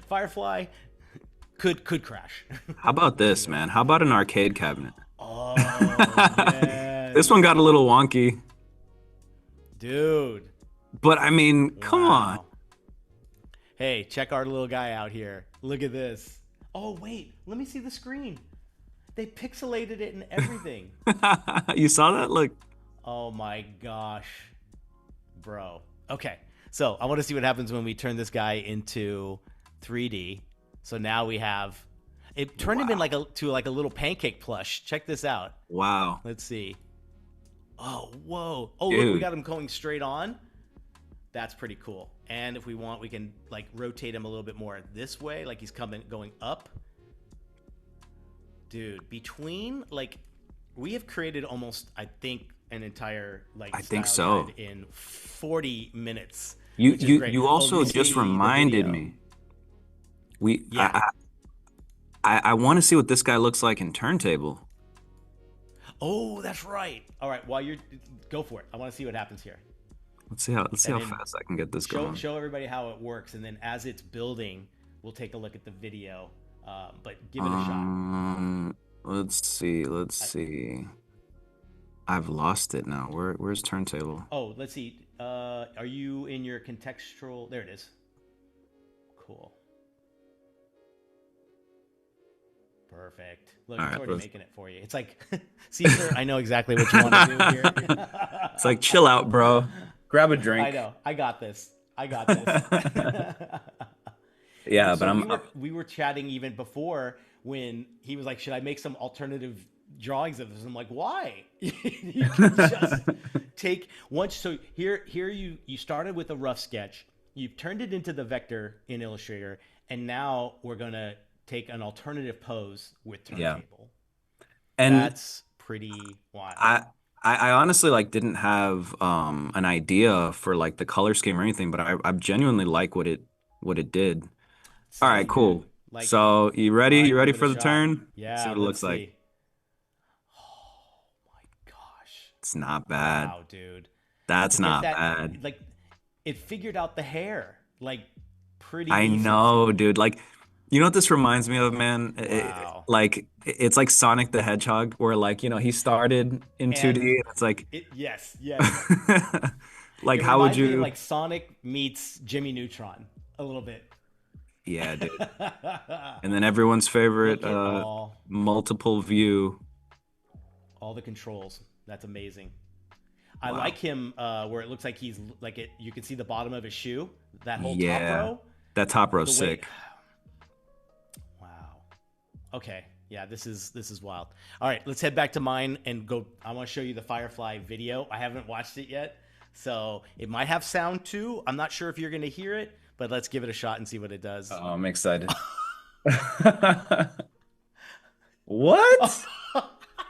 Firefly could crash. How about this, man? How about an arcade cabinet? Oh, man. This one got a little wonky. Dude. But I mean, come on. Hey, check our little guy out here. Look at this. Oh, wait. Let me see the screen. They pixelated it and everything. You saw that? Look. Oh my gosh. Bro. Okay. So I want to see what happens when we turn this guy into 3D. So now we have it turned him in like a little pancake plush. Check this out. Wow. Let's see. Oh, whoa. Oh, Dude. look, we got him going straight on. That's pretty cool. And if we want, we can like rotate him a little bit more this way, like he's going up. Dude, between like we have created almost, I think, an entire like I think so in 40 minutes. You also just reminded me. I want to see what this guy looks like in turntable. Oh, that's right. All right, while you're go for it. I want to see what happens here. Let's see how fast I can get this going. Show everybody how it works, and then as it's building, we'll take a look at the video. But give it a shot. Let's see. I've lost it now. Where's turntable? Oh, let's see. Are you in your contextual? There it is. Cool. Perfect. Look, it's already making it for you. It's like, Cezar, I know exactly what you want to do here. It's like, chill out, bro. Grab a drink. I know. I got this. Yeah, so but we were chatting even before when he was like, should I make some alternative drawings of this? I'm like, why? You can just take once. So here you started with a rough sketch. You've turned it into the vector in Illustrator, and now we're going to take an alternative pose with turntable. Yeah. And that's pretty wild. I honestly like didn't have an idea for like the color scheme or anything, but I genuinely like what it did. All right, cool. Like, so you ready? You ready for the turn? Yeah. See what it looks like. Oh my gosh. It's not bad. Wow, dude. That's not bad. Like it figured out the hair like pretty. I know, dude. Like You know what this reminds me of, man? Wow. It's like Sonic the Hedgehog, where like, he started in And 2D. It's like, yes, yes. like It how would reminds me of you? like Sonic meets Jimmy Neutron a little bit. Yeah, dude. And then everyone's favorite, Look at multiple view. all the controls. That's amazing. I like Wow. him where it looks like he's like it. You can see the bottom of his shoe. That whole top Yeah, row. that top row's The way. sick. Wow. Okay. Yeah, this is wild. All right, let's head back to mine and go. I want to show you the Firefly video. I haven't watched it yet, so it might have sound too. I'm not sure if you're going to hear it, but let's give it a shot and see what it does. Oh, I'm excited. What?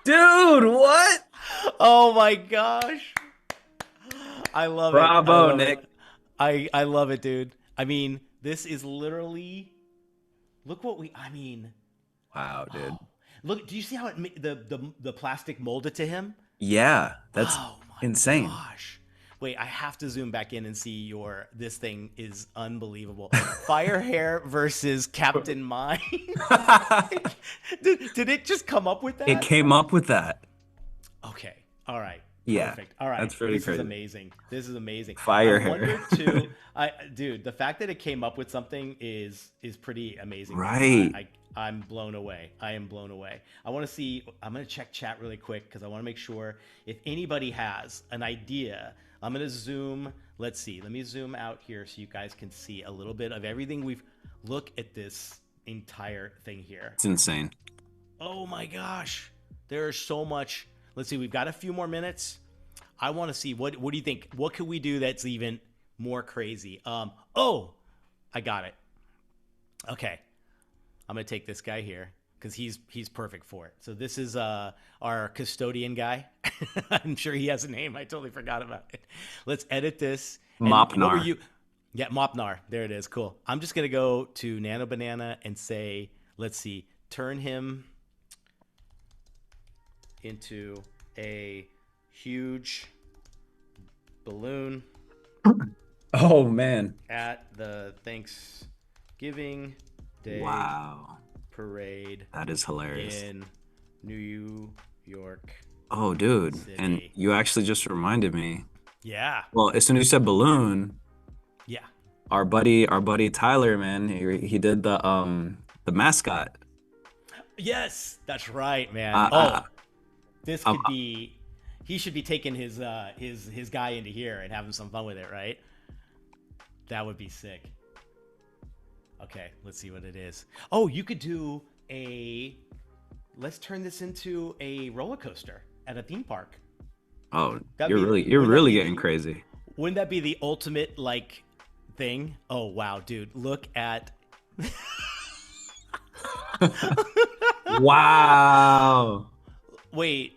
Dude, what? Oh my gosh. I love it. I Bravo, love Nick. it. I love it, dude. I mean, this is literally look what we I mean, Wow, dude. look, do you see how the plastic molded to him? Yeah, that's Oh my insane. gosh. Wait, I have to zoom back in and see this thing is unbelievable. Fire hair versus Captain Mind. Did it just come up with It that? came up with that. Okay. All right. Yeah, Perfect. All right. that's pretty This is crazy. amazing. This is amazing. I Fire hair. wonder too. Dude, the fact that it came up with something is pretty amazing, man. Right. I'm blown away. I am blown away. I want to see. I'm gonna check chat really quick because I want to make sure if anybody has an idea. I'm gonna zoom. Let's see. Let me zoom out here so you guys can see a little bit of everything we've. Look at this entire thing here. It's insane. Oh my gosh. There is so much. Let's see. We've got a few more minutes. I want to see what do you think? What could we do that's even more crazy? Oh, I got it. Okay. I'm going to take this guy here cuz he's perfect for it. So this is our custodian guy. I'm sure he has a name. I totally forgot about it. Let's edit this. And what were Mopnar. you Yeah, Mopnar. There it is. Cool. I'm just going to go to Nano Banana and say, let's see, turn him into a huge balloon Oh man. at the Thanksgiving Day Wow. parade That is hilarious. in New York Oh, dude. And City. you actually just reminded me. Yeah. Well, as soon as you said balloon, Yeah. our buddy Tyler, man, he did the mascot. Yes, that's right, man. Uh, Oh, this uh, could be he should be taking his guy into here and having some fun with it, right? That would be sick. Okay, let's see what it is. Oh, you could do a let's turn this into a roller coaster at a theme park. oh, That'd you're be really you're wouldn't that really be getting the crazy. wouldn't that be the ultimate like thing? Oh wow, dude, look at Wow. wait.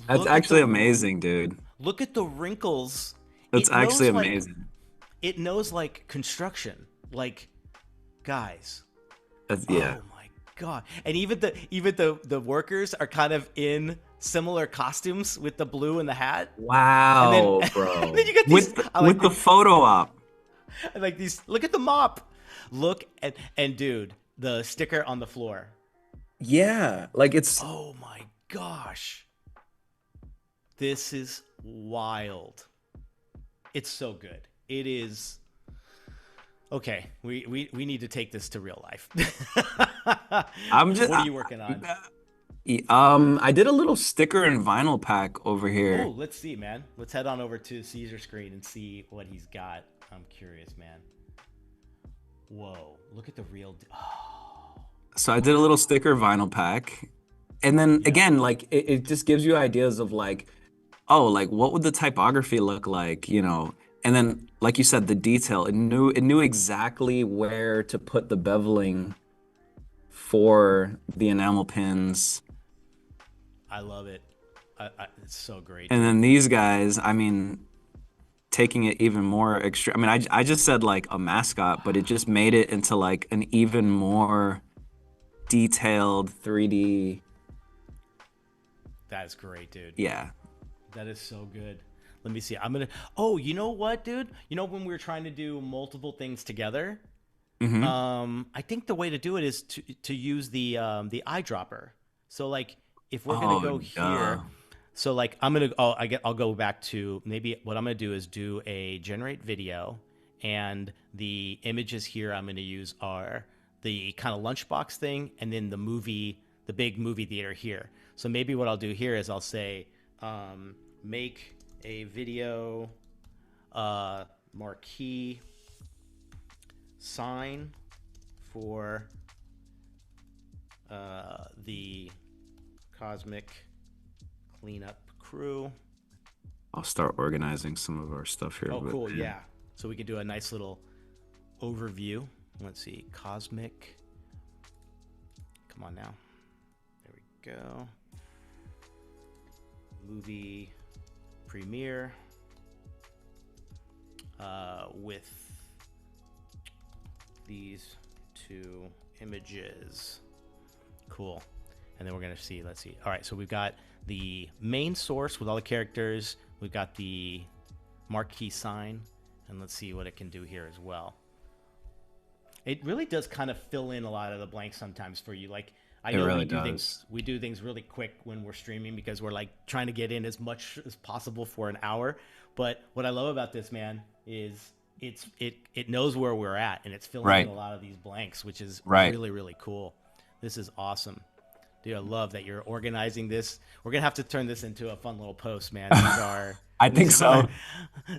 That's actually amazing, dude. Look at the wrinkles. That's It actually knows like amazing. it knows like construction. Like guys. Yeah. Oh my god. And even the workers are kind of in similar costumes with the blue and the hat. And then Wow, and bro. then you got these With the, I with like the photo op. I like these look at the mop. Look at and dude, the sticker on the floor. Yeah, like it's Oh my gosh. This is wild. It's so good. It is okay. We need to take this to real life. I'm just What are you working on? I did a little sticker and vinyl pack over Oh, here. let's see, man. Let's head on over to Cezar's screen and see what he's got. I'm curious, man. Whoa, look at the real. Oh, So I did a little sticker vinyl pack. And then yeah. again, like it just gives you ideas of like, oh, like what would the typography look like? And then like you said, the detail, it knew exactly where to put the beveling for the enamel pins. I love it. It's so great, And dude. then these guys, I mean, taking it even more extreme. I mean, I just said like a mascot, but it just made it into like an even more detailed 3D. That is great, dude. Yeah. That is so good. Let me see. I'm gonna. Oh, you know what, dude? You know when we were trying to do multiple things together, Mm-hmm. I think the way to do it is to use the eyedropper. So like if we're gonna Oh, go duh. here, so like I'll go back to maybe what I'm gonna do is do a generate video, and the images here I'm gonna use are the kind of lunchbox thing, and then the big movie theater here. So maybe what I'll do here is I'll say, make a video, marquee sign for the Cosmic Cleanup Crew. I'll start organizing some of our stuff here. Oh, But cool. Yeah. So we can do a nice little overview. Let's see. Cosmic. Come on now. There we go. Movie premiere with these two images. Cool. And then we're going to see, let's see. All right, so we've got the main source with all the characters. We've got the marquee sign, and let's see what it can do here as well. It really does kind of fill in a lot of the blanks sometimes for you. Like, I it know really does. we do things really quick when we're streaming because we're like trying to get in as much as possible for an hour. But what I love about this, man, is it knows where we're at, and it's filling Right. in a lot of these blanks, which is Right. really, really cool. This is awesome. Dude, I love that you're organizing this. We're gonna have to turn this into a fun little post, man. These are I think these so. are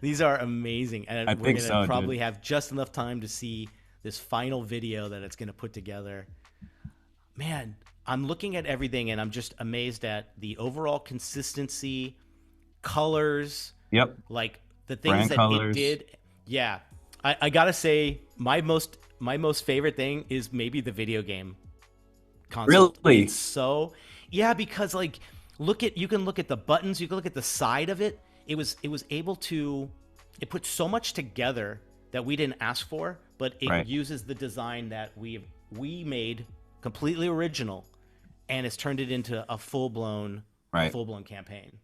these are amazing, and I we're think gonna so, probably dude. have just enough time to see this final video that it's gonna put together. Man, I'm looking at everything, and I'm just amazed at the overall consistency, colors, Yep. like the things Brand that it colors. did. Yeah, I gotta say my most favorite thing is maybe the video game console. Really? It's so, yeah, because like you can look at the buttons, you can look at the side of it. It was able to, it put so much together that we didn't ask for, but it Right. uses the design that we made completely original, and it's turned it into a Right. full-blown campaign.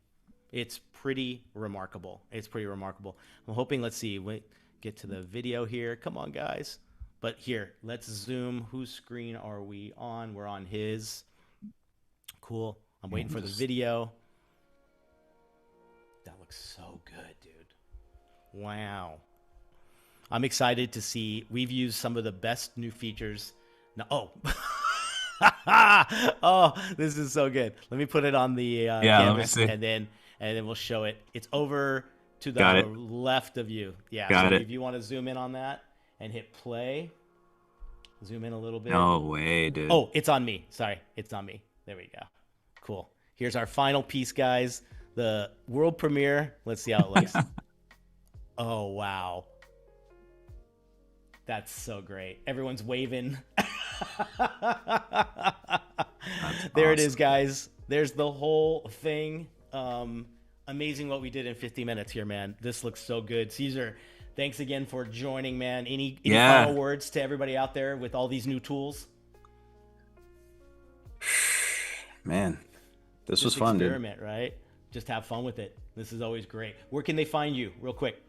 It's pretty remarkable. It's pretty remarkable. I'm hoping, let's see, wait, get to the video here. Come on, guys. But here, let's zoom. Whose screen are we on? We're on his. Cool. I'm waiting for the video. That looks so good, dude. Wow. I'm excited to see. We've used some of the best new features. No, oh. Oh, this is so good. Let me put it on the Yeah, let me canvas, see. and then we'll show it. It's over to Got the it. left of you. Yeah. Got So it. if you want to zoom in on that and hit play, zoom in a little bit. No way, dude. Oh, it's on me. Sorry, it's on me. There we go. Cool. Here's our final piece, guys. The world premiere. Let's see how it looks. Oh, wow. That's so great. Everyone's waving. There it is, awesome. guys. There's the whole thing. Amazing what we did in 50 minutes here, man. This looks so good. Cezar, thanks again for joining, man. Any Yeah. final words to everybody out there with all these new tools? Man, this was Just fun, dude. experiment, right? Just have fun with it. This is always great. Where can they find you, real quick?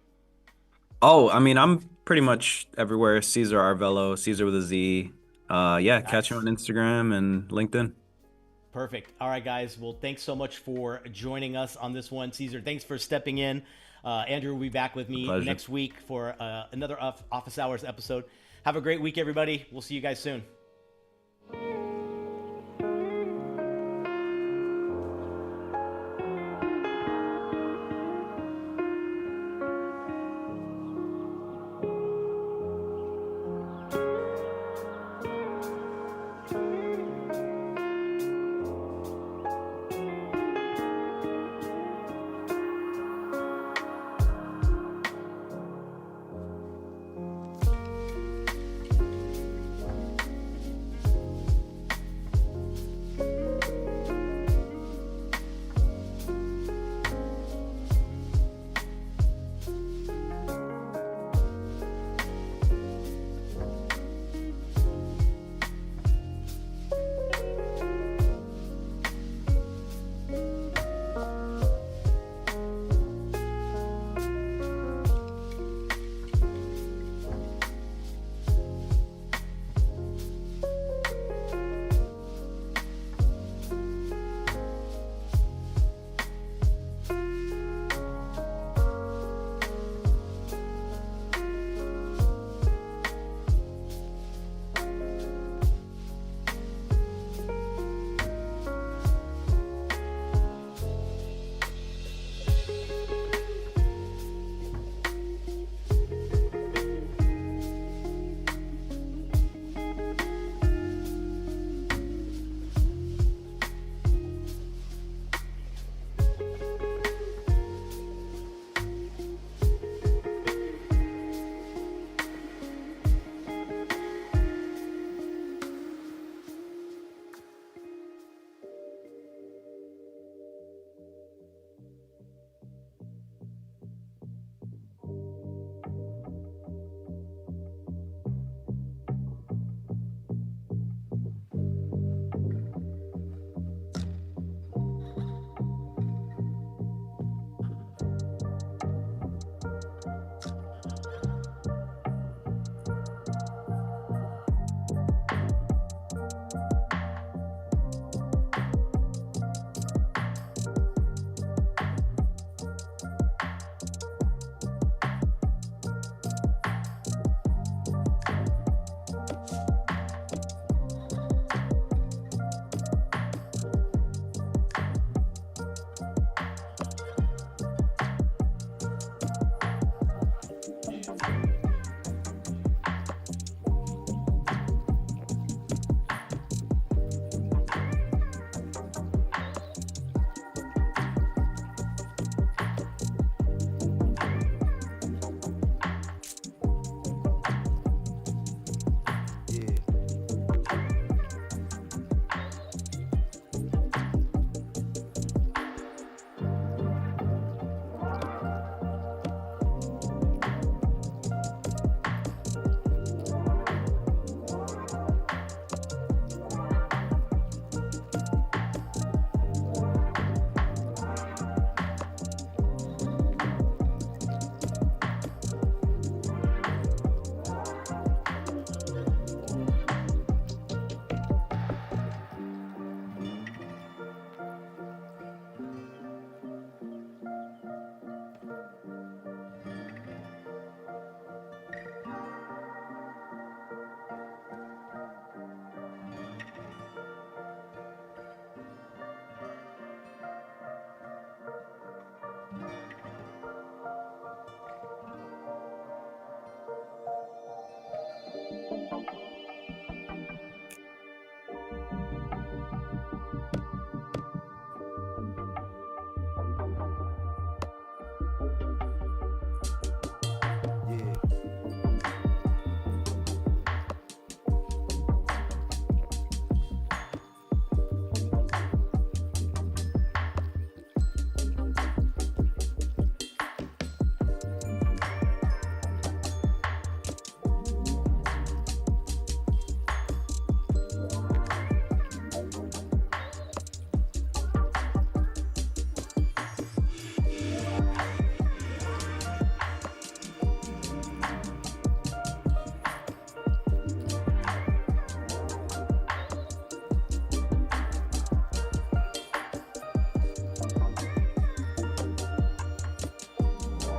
Oh, I mean, I'm pretty much everywhere. Cezar Arvelo, Cesar with a Z. Yeah, catch me Nice. on Instagram and LinkedIn. Perfect. All right, guys. Well, thanks so much for joining us on this one. Cezar, thanks for stepping in. Andrew will be back with me Pleasure. next week for another Office Hours episode. Have a great week, everybody. We'll see you guys soon.